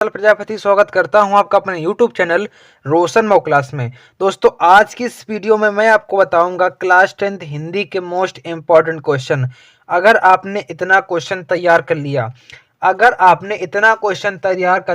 प्रजापति स्वागत करता हूं आपका अपने YouTube चैनल रोशन मॉक क्लास में। दोस्तों आज की इस वीडियो में मैं आपको बताऊंगा क्लास 10th हिंदी के मोस्ट इम्पॉर्टेंट क्वेश्चन। अगर आपने इतना क्वेश्चन तैयार कर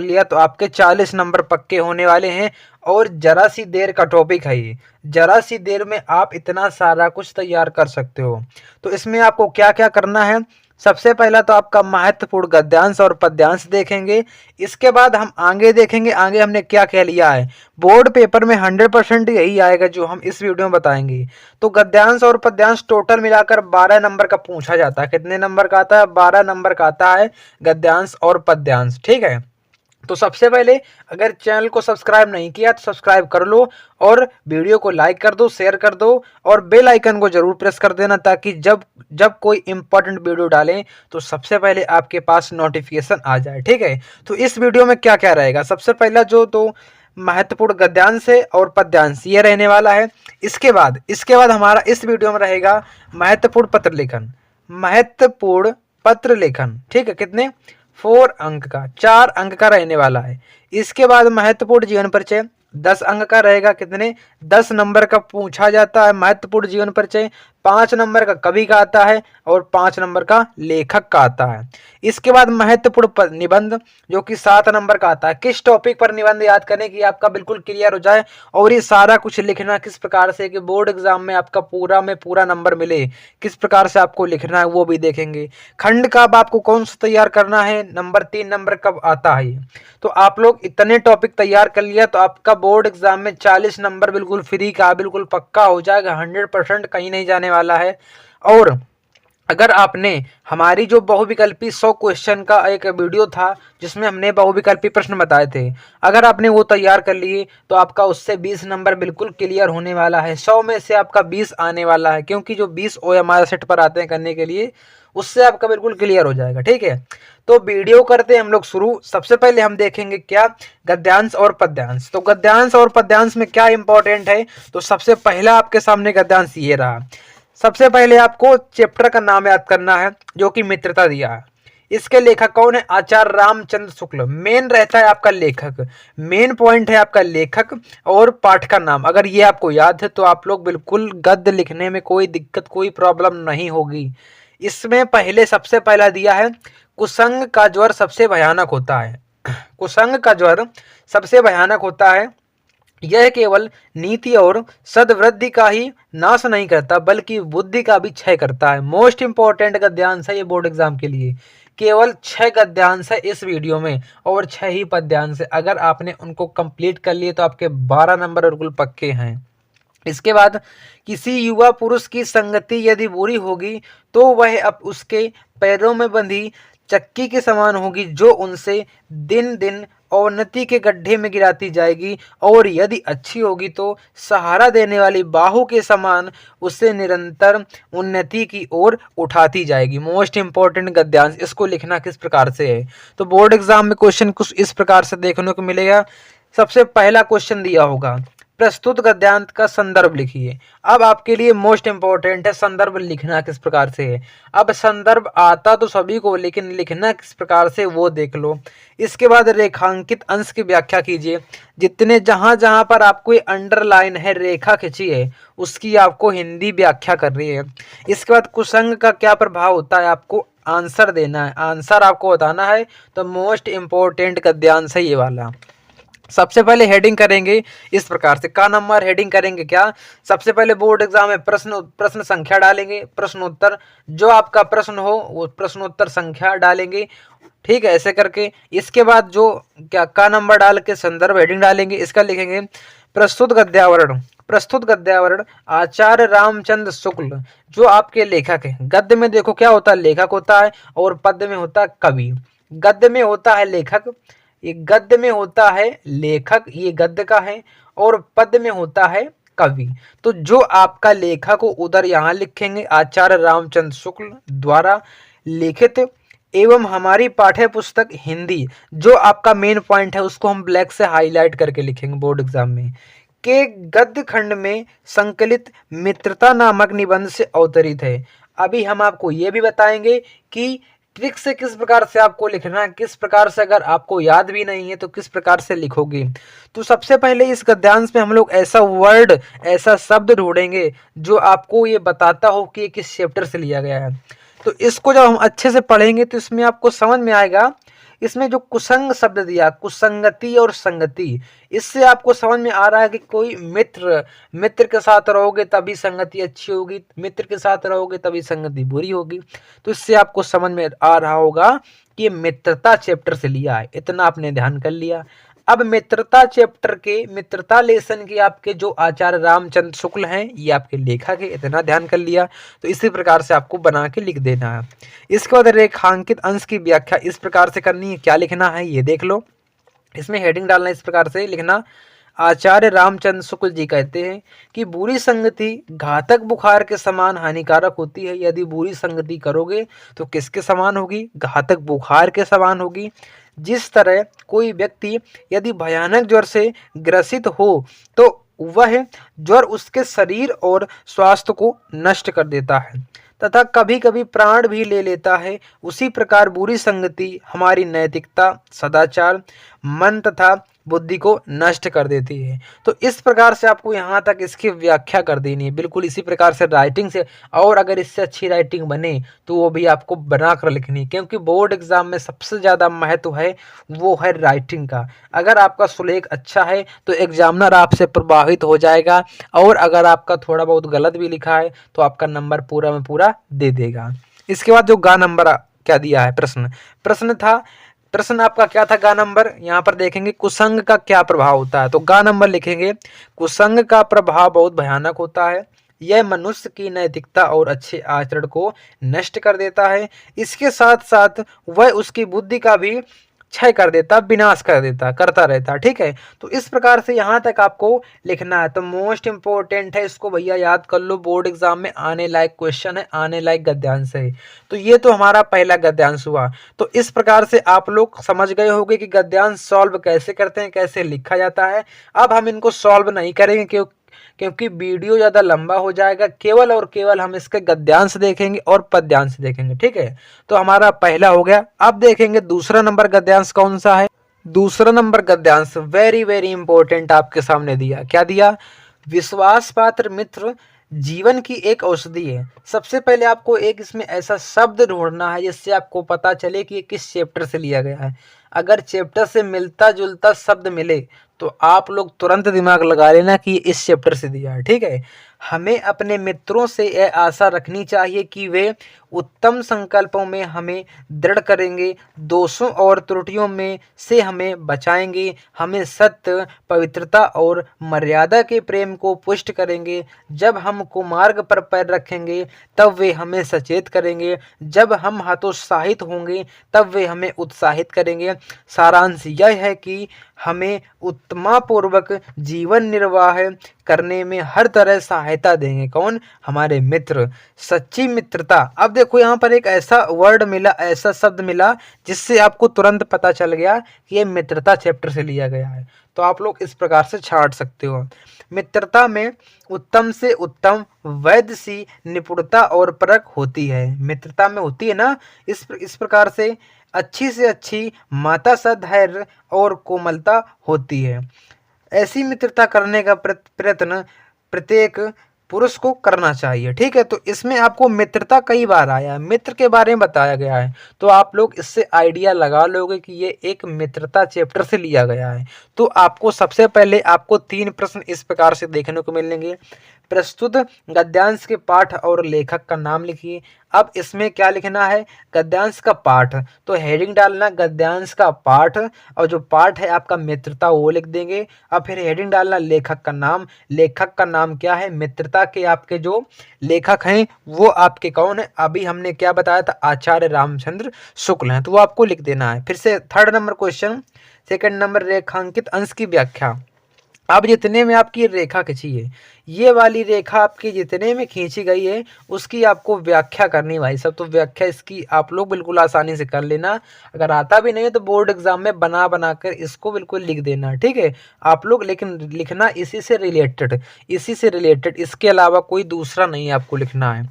लिया तो आपके 40 नंबर पक्के होने वाले हैं। और जरा सी देर का टॉपिक है ये, जरा सी देर में आप इतना सारा कुछ तैयार कर सकते हो। तो इसमें आपको क्या क्या करना है, सबसे पहला तो आपका महत्वपूर्ण गद्यांश और पद्यांश देखेंगे। इसके बाद हम आगे देखेंगे आगे हमने क्या क्या लिया है। बोर्ड पेपर में 100% यही आएगा जो हम इस वीडियो में बताएंगे। तो गद्यांश और पद्यांश टोटल मिलाकर 12 नंबर का पूछा जाता है। कितने नंबर का आता है? 12 नंबर का आता है गद्यांश और पद्यांश। ठीक है, तो सबसे पहले अगर चैनल को सब्सक्राइब नहीं किया तो सब्सक्राइब कर लो और वीडियो को लाइक कर दो, शेयर कर दो और बेल आइकन को जरूर प्रेस कर देना, ताकि जब जब कोई इंपॉर्टेंट वीडियो डालें तो सबसे पहले आपके पास नोटिफिकेशन आ जाए। ठीक है, तो इस वीडियो में क्या क्या रहेगा, सबसे पहला जो तो महत्वपूर्ण गद्यांश है और पद्यांश ये रहने वाला है। इसके बाद हमारा इस वीडियो में रहेगा महत्वपूर्ण पत्र लेखन। महत्वपूर्ण पत्र लेखन, ठीक है, कितने 4 अंक का, 4 अंक का रहने वाला है। इसके बाद महत्वपूर्ण जीवन परिचय 10 अंक का रहेगा। कितने? 10 नंबर का पूछा जाता है महत्वपूर्ण जीवन परिचय। 5 नंबर का कवि का आता है और 5 नंबर का लेखक का आता है। इसके बाद महत्वपूर्ण निबंध जो कि 7 नंबर का आता है। किस टॉपिक पर निबंध याद करने की आपका बिल्कुल क्लियर हो जाए और ये सारा कुछ लिखना किस प्रकार से कि बोर्ड एग्जाम में आपका पूरा में पूरा नंबर मिले, किस प्रकार से आपको लिखना है वो भी देखेंगे। खंड का अब आपको कौन सा तैयार करना है, नंबर 3 नंबर कब आता है। तो आप लोग इतने टॉपिक तैयार कर लिया तो आपका बोर्ड एग्जाम में 40 नंबर बिल्कुल फ्री का बिल्कुल पक्का हो जाएगा। 100% कहीं नहीं जाने वाला है। और अगर आपने हमारी जो बहुविकल्पी 100 क्वेश्चन का एक वीडियो था जिसमें हमने बहुविकल्पी प्रश्न बताए थे, अगर आपने वो तैयार कर लिए तो आपका उससे 20 नंबर बिल्कुल क्लियर होने वाला है। 100 में से आपका 20 आने वाला है, क्योंकि जो 20 OMR सेट पर आते हैं करने के लिए, उससे आपका बिल्कुल क्लियर हो जाएगा। ठीक है, तो वीडियो करते हैं हम लोग शुरू। सबसे पहले हम देखेंगे क्या, गद्यांश और पद्यांश। तो गद्यांश और पद्यांश में क्या इंपॉर्टेंट है, तो सबसे पहला आपके सामने गद्यांश ये रहा। सबसे पहले आपको चैप्टर का नाम याद करना है जो कि मित्रता दिया है। इसके लेखक कौन है? आचार्य रामचंद्र शुक्ल। मेन रहता है आपका लेखक, मेन पॉइंट है आपका लेखक और पाठ का नाम। अगर ये आपको याद है तो आप लोग बिल्कुल गद्य लिखने में कोई दिक्कत कोई प्रॉब्लम नहीं होगी। इसमें पहले सबसे पहला दिया है, कुसंग का ज्वर सबसे भयानक होता है। कुसंग का ज्वर सबसे भयानक होता है। यह केवल नीति और सद्वृद्धि का ही नाश नहीं करता बल्कि बुद्धि का भी क्षय करता है। मोस्ट इंपॉर्टेंट गद्यांश है ये बोर्ड एग्जाम के लिए। केवल 6 गद्यांश है इस वीडियो में और 6 ही पद्यांश है। अगर आपने उनको कंप्लीट कर लिए तो आपके 12 नंबर बिल्कुल पक्के हैं। इसके बाद, किसी युवा पुरुष की संगति यदि बुरी होगी तो वह अब उसके पैरों में बंधी चक्की के समान होगी जो उनसे दिन दिन अवनति के गड्ढे में गिराती जाएगी, और यदि अच्छी होगी तो सहारा देने वाली बाहु के समान उससे निरंतर उन्नति की ओर उठाती जाएगी। मोस्ट इंपॉर्टेंट गद्यांश, इसको लिखना किस प्रकार से है, तो बोर्ड एग्जाम में क्वेश्चन कुछ इस प्रकार से देखने को मिलेगा। सबसे पहला क्वेश्चन दिया होगा, प्रस्तुत गद्यांश का संदर्भ लिखिए। अब आपके लिए मोस्ट इंपॉर्टेंट है संदर्भ लिखना किस प्रकार से है। अब संदर्भ आता तो सभी को, लेकिन लिखना किस प्रकार से वो देख लो। इसके बाद रेखांकित अंश की व्याख्या कीजिए। जितने जहां जहां पर आपको ये अंडरलाइन है, रेखा खींची है, उसकी आपको हिंदी व्याख्या कर रही है। इसके बाद कुसंग का क्या प्रभाव होता है, आपको आंसर देना है, आंसर आपको बताना है। तो मोस्ट इंपॉर्टेंट गद्यांश है ये वाला। सबसे पहले हेडिंग करेंगे इस प्रकार से, का नंबर हेडिंग करेंगे क्या, सबसे पहले बोर्ड एग्जाम में प्रश्न संख्या डालेंगे, प्रश्नोत्तर जो आपका प्रश्न हो वो प्रश्नोत्तर संख्या डालेंगे। ठीक है, ऐसे करके इसके बाद जो क्या का नंबर डाल के संदर्भ हेडिंग डालेंगे। इसका लिखेंगे प्रस्तुत गद्यावरण। प्रस्तुत गद्यावरण आचार्य रामचंद्र शुक्ल जो आपके लेखक है। गद्य में देखो क्या होता है, लेखक होता है, और पद्य में होता है कवि। गद्य में होता है लेखक, ये गद्य में होता है लेखक, ये गद्य का है, और पद्य में होता है कवि। तो जो आपका लेखक हो उधर यहाँ लिखेंगे आचार्य रामचंद्र शुक्ल द्वारा लिखित एवं हमारी पाठ्य पुस्तक हिंदी, जो आपका मेन पॉइंट है उसको हम ब्लैक से हाईलाइट करके लिखेंगे बोर्ड एग्जाम में, के गद्य खंड में संकलित मित्रता नामक निबंध से अवतरित है। अभी हम आपको ये भी बताएंगे कि ट्रिक से किस प्रकार से आपको लिखना है, किस प्रकार से अगर आपको याद भी नहीं है तो किस प्रकार से लिखोगे। तो सबसे पहले इस गद्यांश में हम लोग ऐसा वर्ड, ऐसा शब्द ढूंढेंगे जो आपको ये बताता हो कि ये किस चैप्टर से लिया गया है। तो इसको जब हम अच्छे से पढ़ेंगे तो इसमें आपको समझ में आएगा। इसमें जो कुसंग शब्द दिया, कुसंगति और संगति, इससे आपको समझ में आ रहा है कि कोई मित्र, मित्र के साथ रहोगे तभी संगति अच्छी होगी, मित्र के साथ रहोगे तभी संगति बुरी होगी। तो इससे आपको समझ में आ रहा होगा कि ये मित्रता चैप्टर से लिया है, इतना आपने ध्यान कर लिया। अब मित्रता चैप्टर के, मित्रता लेसन के आपके जो आचार्य रामचंद्र शुक्ल हैं, ये आपके लेखक है, इतना ध्यान कर लिया। तो इसी प्रकार से आपको बना के लिख देना है। इसके बाद रेखांकित अंश की व्याख्या इस प्रकार से करनी है। क्या लिखना है ये देख लो। इसमें हेडिंग डालना इस प्रकार से लिखना, आचार्य रामचंद्र शुक्ल जी कहते हैं कि बुरी संगति घातक बुखार के समान हानिकारक होती है। यदि बुरी संगति करोगे तो किसके समान होगी? घातक बुखार के समान होगी। जिस तरह कोई व्यक्ति यदि भयानक ज्वर से ग्रसित हो तो वह ज्वर उसके शरीर और स्वास्थ्य को नष्ट कर देता है तथा कभी कभी प्राण भी ले लेता है, उसी प्रकार बुरी संगति हमारी नैतिकता, सदाचार, मन तथा बुद्धि को नष्ट कर देती है। तो इस प्रकार से आपको यहाँ तक इसकी व्याख्या कर देनी है, बिल्कुल इसी प्रकार से राइटिंग से। और अगर इससे अच्छी राइटिंग बने तो वो भी आपको बना कर लिखनी है, क्योंकि बोर्ड एग्जाम में सबसे ज़्यादा महत्व है वो है राइटिंग का। अगर आपका सुलेख अच्छा है तो एग्जामिनर आपसे प्रभावित हो जाएगा, और अगर आपका थोड़ा बहुत गलत भी लिखा है तो आपका नंबर पूरा में पूरा दे देगा। इसके बाद जो गा नंबर क्या दिया है, प्रश्न था, प्रश्न आपका क्या था गा नंबर, यहाँ पर देखेंगे कुसंग का क्या प्रभाव होता है। तो गा नंबर लिखेंगे, कुसंग का प्रभाव बहुत भयानक होता है। यह मनुष्य की नैतिकता और अच्छे आचरण को नष्ट कर देता है। इसके साथ साथ वह उसकी बुद्धि का भी क्षय कर देता, विनाश कर देता, करता रहता। ठीक है, तो इस प्रकार से यहाँ तक आपको लिखना है। तो मोस्ट इंपॉर्टेंट है, इसको भैया याद कर लो, बोर्ड एग्जाम में आने लायक क्वेश्चन है, आने लायक गद्यांश है। तो ये तो हमारा पहला गद्यांश हुआ। तो इस प्रकार से आप लोग समझ गए होंगे कि गद्यांश सॉल्व कैसे करते हैं, कैसे लिखा जाता है। अब हम इनको सॉल्व नहीं करेंगे क्योंकि वीडियो ज़्यादा लंबा हो जाएगा। केवल और केवल हम इसके गद्यांश देखेंगे और पद्यांश देखेंगे। ठीक है, तो हमारा पहला हो गया। अब देखेंगे दूसरा नंबर गद्यांश कौन सा है। दूसरा नंबर गद्यांश वेरी वेरी इंपॉर्टेंट आपके सामने दिया। क्या दिया? विश्वास पात्र मित्र जीवन की एक औषधि है। सबसे पहले आपको एक इसमें ऐसा शब्द ढूंढना है जिससे आपको पता चले कि ये किस चैप्टर से लिया गया है। अगर चैप्टर से मिलता जुलता शब्द मिले तो आप लोग तुरंत दिमाग लगा लेना कि ये इस चैप्टर से दिया है। ठीक है, हमें अपने मित्रों से यह आशा रखनी चाहिए कि वे उत्तम संकल्पों में हमें दृढ़ करेंगे, दोषों और त्रुटियों में से हमें बचाएंगे, हमें सत्य, पवित्रता और मर्यादा के प्रेम को पुष्ट करेंगे। जब हम कुमार्ग पर पैर रखेंगे तब वे हमें सचेत करेंगे, जब हम हतोत्साहित होंगे तब वे हमें उत्साहित करेंगे। सारांश यह है कि हमें उत्तमापूर्वक जीवन निर्वाह करने में हर तरह सहायता देंगे। कौन? हमारे मित्र। सच्ची मित्रता। अब देखो यहाँ पर एक ऐसा वर्ड मिला, ऐसा शब्द मिला जिससे आपको तुरंत पता चल गया कि ये मित्रता चैप्टर से लिया गया है। तो आप लोग इस प्रकार से छांट सकते हो। मित्रता में उत्तम से उत्तम, वैध सी निपुणता और परख होती है। मित्रता में होती है ना, इस प्रकार से अच्छी से अच्छी माता सा धैर्य और कोमलता होती है। ऐसी मित्रता करने का प्रयत्न प्रत्येक पुरुष को करना चाहिए। ठीक है, तो इसमें आपको मित्रता कई बार आया, मित्र के बारे में बताया गया है, तो आप लोग इससे आइडिया लगा लोगे कि ये एक मित्रता चैप्टर से लिया गया है। तो आपको सबसे पहले आपको 3 प्रश्न इस प्रकार से देखने को मिलेंगे। प्रस्तुत गद्यांश के पाठ और लेखक का नाम लिखिए। अब इसमें क्या लिखना है? गद्यांश का पाठ, तो हेडिंग डालना गद्यांश का पाठ, और जो पाठ है आपका मित्रता वो लिख देंगे। अब फिर हेडिंग डालना लेखक का नाम। लेखक का नाम क्या है? मित्रता के आपके जो लेखक हैं वो आपके कौन है? अभी हमने क्या बताया था, आचार्य रामचंद्र शुक्ल हैं, तो वो आपको लिख देना है। फिर से 3rd number question, 2nd number रेखांकित अंश की व्याख्या। अब जितने में आपकी रेखा खींची है, ये वाली रेखा आपकी जितने में खींची गई है उसकी आपको व्याख्या करनी भाई सब। तो व्याख्या इसकी आप लोग बिल्कुल आसानी से कर लेना। अगर आता भी नहीं है तो बोर्ड एग्जाम में बना बना कर इसको बिल्कुल लिख देना। ठीक है, आप लोग लेकिन लिखना इसी से रिलेटेड, इसके अलावा कोई दूसरा नहीं आपको लिखना है।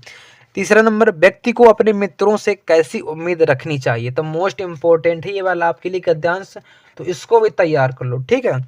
तीसरा नंबर, व्यक्ति को अपने मित्रों से कैसी उम्मीद रखनी चाहिए। तो मोस्ट इंपॉर्टेंट है ये वाला आपके लिए गद्यांश, तो इसको भी तैयार कर लो, ठीक है।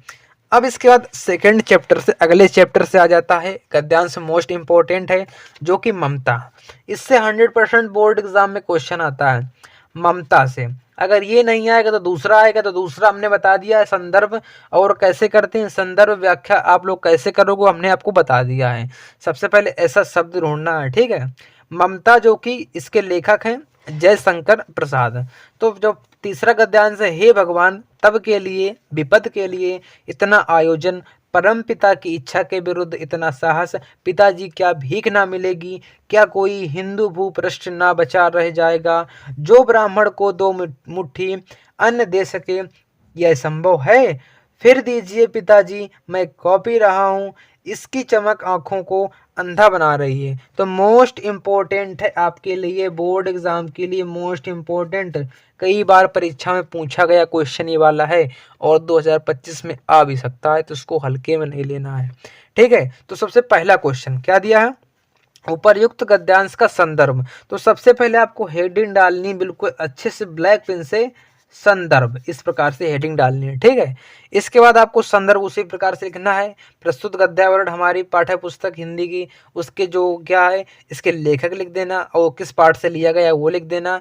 अब इसके बाद सेकंड चैप्टर से अगले चैप्टर से आ जाता है गद्यांश, मोस्ट इंपॉर्टेंट है, जो कि ममता। इससे 100% बोर्ड एग्जाम में क्वेश्चन आता है ममता से। अगर ये नहीं आएगा तो दूसरा आएगा, तो दूसरा हमने बता दिया है संदर्भ, और कैसे करते हैं संदर्भ व्याख्या आप लोग कैसे करोगे हमने आपको बता दिया है। सबसे पहले ऐसा शब्द ढूंढना है, ठीक है। ममता, जो कि इसके लेखक हैं जयशंकर प्रसाद। तो जो तीसरा गद्यांश है, हे भगवान तब के लिए विपद के लिए इतना आयोजन, परम पिता की इच्छा के विरुद्ध इतना साहस, पिताजी क्या भीख ना मिलेगी, क्या कोई हिंदू भूपृष्ठ ना बचा रह जाएगा, जो ब्राह्मण को 2 मुट्ठी अन्न दे सके, यह संभव है, फिर दीजिए पिताजी मैं कॉपी रहा हूँ, इसकी चमक आंखों को अंधा बना रही है। तो मोस्ट इम्पोर्टेंट है आपके लिए, बोर्ड एग्जाम के लिए मोस्ट इम्पोर्टेंट, कई बार परीक्षा में पूछा गया क्वेश्चन ये वाला है, और 2025 में आ भी सकता है, तो इसको हल्के में नहीं लेना है, ठीक है। तो सबसे पहला क्वेश्चन क्या दिया है, उपर्युक्त गद्यांश का संदर्भ। तो सबसे पहले आपको हेडिंग डालनी बिल्कुल अच्छे से ब्लैक पेन से, संदर्भ, इस प्रकार से हेडिंग डालनी है, ठीक है। इसके बाद आपको संदर्भ उसी प्रकार से लिखना है। प्रस्तुत गद्यावरण हमारी पाठ्य पुस्तक हिंदी की, उसके जो क्या है इसके लेखक लिख देना, और किस पाठ से लिया गया वो लिख देना।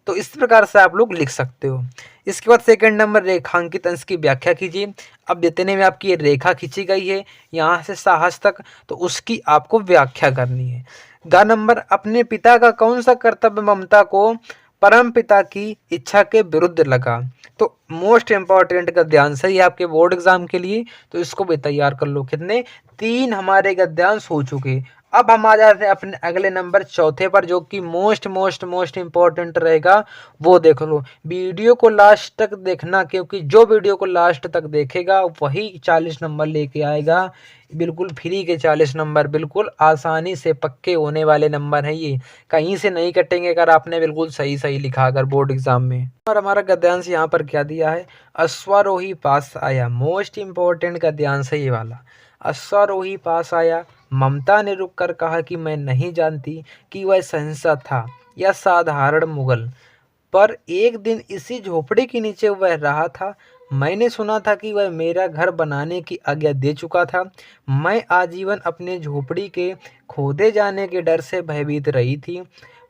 तो इस प्रकार से आप लोग लिख सकते हो। इसके बाद सेकंड नंबर, रेखांकित अंश की व्याख्या कीजिए। अब जितने में आपकी ये रेखा खींची गई है यहाँ से साहस तक, तो उसकी आपको व्याख्या करनी है। ग नंबर, अपने पिता का कौन सा कर्तव्य ममता को परम पिता की इच्छा के विरुद्ध लगा। तो मोस्ट इंपॉर्टेंट गद्यांश है ये आपके बोर्ड एग्जाम के लिए, तो इसको भी तैयार कर लो। कितने, 3 हमारे गद्यांश हो चुके। अब हम आ जाते हैं अपने अगले नंबर चौथे पर, जो कि मोस्ट इंपॉर्टेंट रहेगा, वो देख लो। वीडियो को लास्ट तक देखना, क्योंकि जो वीडियो को लास्ट तक देखेगा वही 40 नंबर लेके आएगा। बिल्कुल फ्री के 40 नंबर, बिल्कुल आसानी से पक्के होने वाले नंबर हैं ये, कहीं से नहीं कटेंगे अगर आपने बिल्कुल सही सही लिखा अगर बोर्ड एग्जाम में। और हमारा गद्यांश यहाँ पर क्या दिया है, अश्वारोही पास आया, मोस्ट इंपॉर्टेंट गद्यांश है ये वाला। अश्वारोही पास आया, ममता ने रुक कर कहा कि मैं नहीं जानती कि वह शहंशाह था या साधारण मुगल, पर एक दिन इसी झोपड़ी के नीचे वह रहा था। मैंने सुना था कि वह मेरा घर बनाने की आज्ञा दे चुका था। मैं आजीवन अपने झोपड़ी के खोदे जाने के डर से भयभीत रही थी।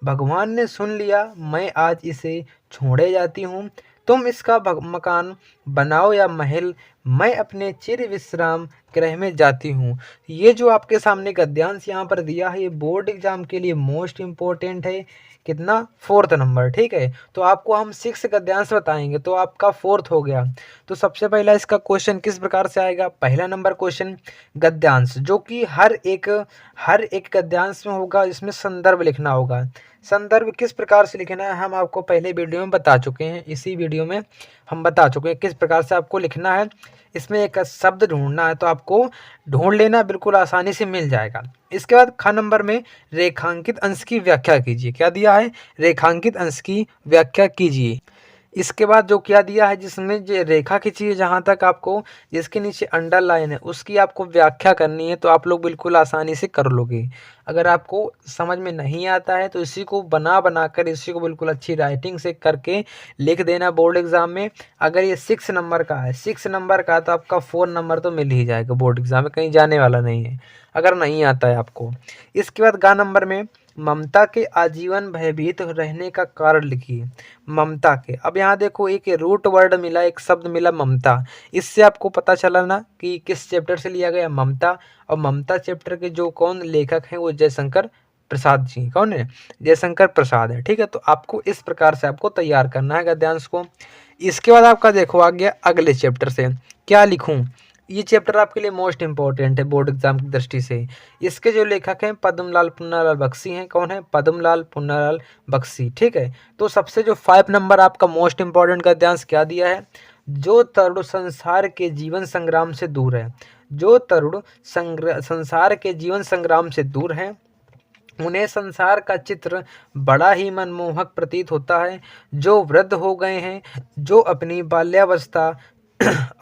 भगवान ने सुन लिया, मैं आज इसे छोड़े जाती हूँ। तुम इसका मकान बनाओ या महल, मैं अपने चिर विश्राम गृह में जाती हूँ। ये जो आपके सामने गद्यांश यहाँ पर दिया है, ये बोर्ड एग्जाम के लिए मोस्ट इम्पोर्टेंट है। कितना, 4th नंबर, ठीक है। तो आपको हम 6 गद्यांश बताएंगे, तो आपका 4th हो गया। तो सबसे पहला इसका क्वेश्चन किस प्रकार से आएगा, पहला नंबर क्वेश्चन गद्यांश, जो कि हर एक गद्यांश में होगा, इसमें संदर्भ लिखना होगा। संदर्भ किस प्रकार से लिखना है हम आपको पहले वीडियो में बता चुके हैं, इसी वीडियो में हम बता चुके हैं किस प्रकार से आपको लिखना है। इसमें एक शब्द ढूंढना है, तो आपको ढूंढ लेना, बिल्कुल आसानी से मिल जाएगा। इसके बाद ख नंबर में रेखांकित अंश की व्याख्या कीजिए। क्या दिया है, रेखांकित अंश की व्याख्या कीजिए। इसके बाद जो क्या दिया है, जिसमें जो रेखा खींची है जहाँ तक आपको, जिसके नीचे अंडरलाइन है उसकी आपको व्याख्या करनी है, तो आप लोग बिल्कुल आसानी से कर लोगे। अगर आपको समझ में नहीं आता है तो इसी को बना कर इसी को बिल्कुल अच्छी राइटिंग से करके लिख देना बोर्ड एग्जाम में। अगर ये 6 नंबर का है, 6 नंबर का, तो आपका 4 नंबर तो मिल ही जाएगा बोर्ड एग्जाम में, कहीं जाने वाला नहीं है अगर नहीं आता है आपको। इसके बाद ग नंबर में ममता के आजीवन भयभीत रहने का कारण लिखिए। ममता के, अब यहाँ देखो एक रूट वर्ड मिला, एक शब्द मिला ममता, इससे आपको पता चला ना कि किस चैप्टर से लिया गया, ममता। और ममता चैप्टर के जो कौन लेखक हैं वो जयशंकर प्रसाद जी। कौन है, जयशंकर प्रसाद है, ठीक है। तो आपको इस प्रकार से आपको तैयार करना है गद्यांश को। इसके बाद आपका देखो आ गया अगले चैप्टर से, क्या लिखूं। ये चैप्टर आपके लिए मोस्ट इंपॉर्टेंट है बोर्ड एग्जाम की दृष्टि से। इसके जो लेखक हैं पद्मलाल पुन्नालाल बख्शी हैं। कौन है, पद्मलाल पुन्नालाल बख्शी, ठीक है। तो सबसे जो 5 नंबर आपका मोस्ट इंपॉर्टेंट गद्यांश क्या दिया है, जो तरुण संसार के जीवन संग्राम से दूर है, जो तरुण संसार के जीवन संग्राम से दूर है, उन्हें संसार का चित्र बड़ा ही मनमोहक प्रतीत होता है। जो वृद्ध हो गए हैं, जो अपनी बाल्यावस्था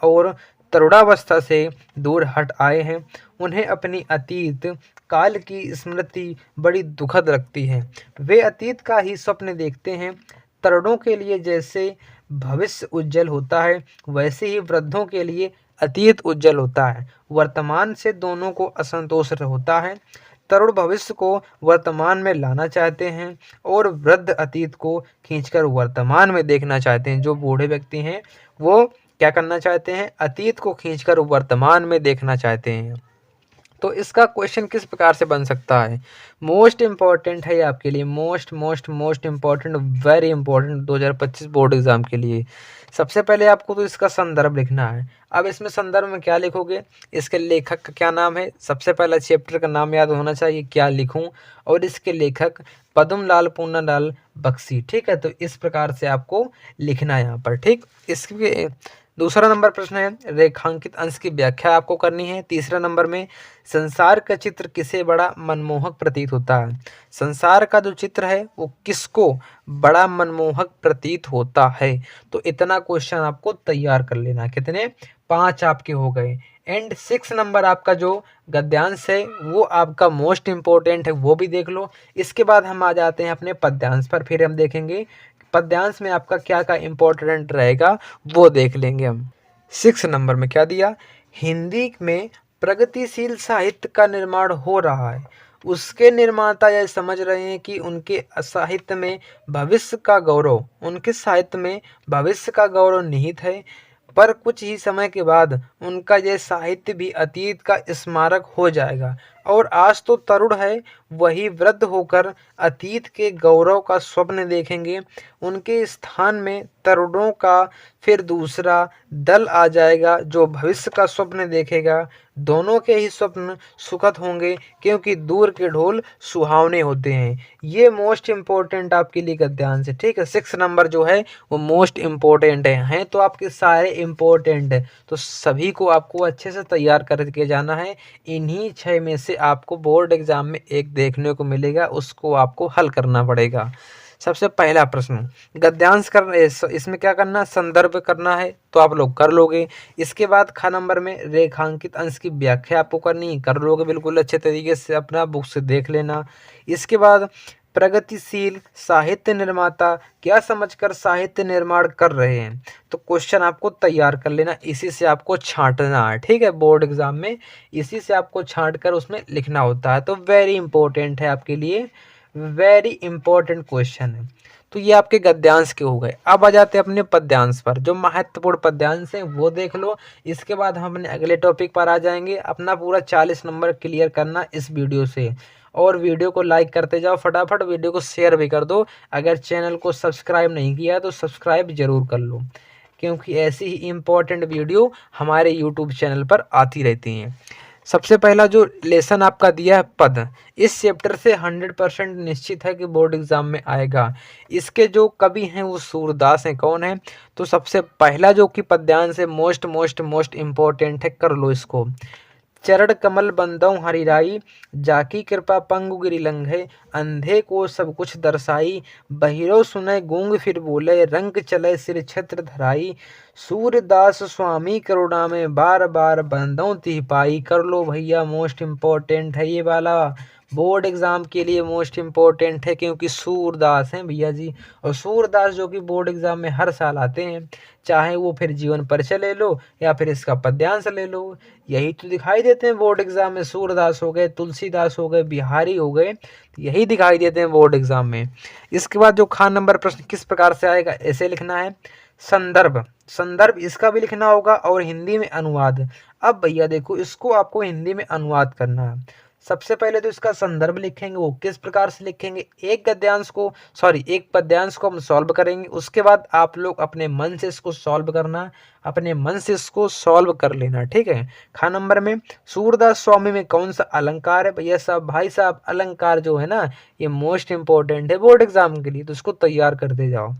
और तरुणावस्था से दूर हट आए हैं। उन्हें अपनी अतीत काल की स्मृति बड़ी दुखद लगती है। वे अतीत का ही स्वप्न देखते हैं। तरुणों के लिए जैसे भविष्य उज्जवल होता है, वैसे ही वृद्धों के लिए अतीत उज्जवल होता है। वर्तमान से दोनों को असंतोष होता है। तरुण भविष्य को वर्तमान में लाना चाहते हैं और वृद्ध अतीत को खींचकर वर्तमान में देखना चाहते हैं। जो बूढ़े व्यक्ति हैं वो क्या करना चाहते हैं, अतीत को खींचकर वर्तमान में देखना चाहते हैं। तो इसका क्वेश्चन किस प्रकार से बन सकता है, मोस्ट इम्पॉर्टेंट है ये आपके लिए, most important, very important 2025 board exam के लिए। सबसे पहले आपको तो इसका संदर्भ लिखना है। अब इसमें संदर्भ में क्या लिखोगे, इसके लेखक का क्या नाम है, सबसे पहला चैप्टर का नाम याद होना चाहिए, क्या लिखूं, और इसके लेखक पद्मलाल पूर्णलाल बख्शी। ठीक है, तो इस प्रकार से आपको लिखना है यहाँ पर। ठीक, इसके दूसरा नंबर प्रश्न है रेखांकित अंश की व्याख्या आपको करनी है। तीसरा नंबर में संसार का चित्र किसे बड़ा मनमोहक प्रतीत होता है। संसार का जो चित्र है वो किसको बड़ा मनमोहक प्रतीत होता है। तो इतना क्वेश्चन आपको तैयार कर लेना। कितने, 5 आपके हो गए। एंड 6 नंबर आपका जो गद्यांश है वो आपका मोस्ट इम्पोर्टेंट है, वो भी देख लो। इसके बाद हम आ जाते हैं अपने पद्यांश पर, फिर हम देखेंगे पद्यांश में आपका क्या क्या इम्पोर्टेंट रहेगा वो देख लेंगे हम। 6 नंबर में क्या दिया, हिंदी में प्रगतिशील साहित्य का निर्माण हो रहा है। उसके निर्माता यह समझ रहे हैं कि उनके साहित्य में भविष्य का गौरव, उनके साहित्य में भविष्य का गौरव निहित है, पर कुछ ही समय के बाद उनका यह साहित्य भी अतीत का स्मारक हो जाएगा। और आज तो तरुण है, वही वृद्ध होकर अतीत के गौरव का स्वप्न देखेंगे। उनके स्थान में तरुणों का फिर दूसरा दल आ जाएगा जो भविष्य का स्वप्न देखेगा। दोनों के ही स्वप्न सुखद होंगे क्योंकि दूर के ढोल सुहावने होते हैं। ये मोस्ट इम्पोर्टेंट आपके लिए गद्यांश है। ठीक है, 6 नंबर जो है वो मोस्ट इम्पोर्टेंट है तो आपके सारे इम्पोर्टेंट है, तो सभी को आपको अच्छे से तैयार करके जाना है। इन्हीं 6 में से आपको बोर्ड एग्जाम में एक देखने को मिलेगा, उसको आपको हल करना पड़ेगा। सबसे पहला प्रश्न गद्यांश कर, इसमें क्या करना, संदर्भ करना है, तो आप लोग कर लोगे। इसके बाद ख नंबर में रेखांकित अंश की व्याख्या आपको करनी, कर लोगे बिल्कुल अच्छे तरीके से, अपना बुक से देख लेना। इसके बाद प्रगतिशील साहित्य निर्माता क्या समझकर साहित्य निर्माण कर रहे हैं, तो क्वेश्चन आपको तैयार कर लेना, इसी से आपको छांटना है। ठीक है, बोर्ड एग्जाम में इसी से आपको छांट कर उसमें लिखना होता है। तो वेरी इंपॉर्टेंट है आपके लिए, वेरी इंपॉर्टेंट क्वेश्चन है। तो ये आपके गद्यांश के हो गए। अब आ जाते हैं अपने पद्यांश पर, जो महत्वपूर्ण पद्यांश है वो देख लो। इसके बाद हम अपने अगले टॉपिक पर आ जाएंगे। अपना पूरा 40 नंबर क्लियर करना इस वीडियो से, और वीडियो को लाइक करते जाओ, फटाफट वीडियो को शेयर भी कर दो। अगर चैनल को सब्सक्राइब नहीं किया तो सब्सक्राइब जरूर कर लो, क्योंकि ऐसी ही इम्पोर्टेंट वीडियो हमारे यूट्यूब चैनल पर आती रहती हैं। सबसे पहला जो लेसन आपका दिया है पद, इस चैप्टर से 100% निश्चित है कि बोर्ड एग्जाम में आएगा। इसके जो कवि हैं वो सूरदास हैं। कौन है, तो सबसे पहला जो कि पद्यांश है मोस्ट इम्पोर्टेंट है, कर लो इसको। चरण कमल बंदौ हरिराई, जाकी कृपा पंगु गिरि लंघे, अंधे को सब कुछ दर्शाई, बहिरो सुनय गूंग फिर बोले, रंग चले सिर छत्र धराई, सूरदास स्वामी करुणा में बार बार बंदौ तिह पाई। कर लो भैया, मोस्ट इम्पोर्टेंट है ये वाला, बोर्ड एग्जाम के लिए मोस्ट इम्पोर्टेंट है, क्योंकि सूरदास हैं भैया जी। और सूरदास जो कि बोर्ड एग्जाम में हर साल आते हैं, चाहे वो फिर जीवन परिचय ले लो या फिर इसका पद्यांश ले लो, यही तो दिखाई देते हैं बोर्ड एग्जाम में। सूरदास हो गए, तुलसीदास हो गए, बिहारी हो गए, यही दिखाई देते हैं बोर्ड एग्जाम में। इसके बाद जो खान नंबर प्रश्न किस प्रकार से आएगा, ऐसे लिखना है। संदर्भ, संदर्भ इसका भी लिखना होगा, और हिंदी में अनुवाद। अब भैया देखो, इसको आपको हिंदी में अनुवाद करना है। सबसे पहले तो इसका संदर्भ लिखेंगे, वो किस प्रकार से लिखेंगे, एक पद्यांश को हम सॉल्व करेंगे। उसके बाद आप लोग अपने मन से इसको सॉल्व करना, अपने मन से इसको सॉल्व कर लेना। ठीक है, खा नंबर में सूरदास स्वामी में कौन सा अलंकार है, भैया साहब, भाई साहब, अलंकार जो है ना ये मोस्ट इंपॉर्टेंट है बोर्ड एग्जाम के लिए, तो इसको तैयार करते जाओ।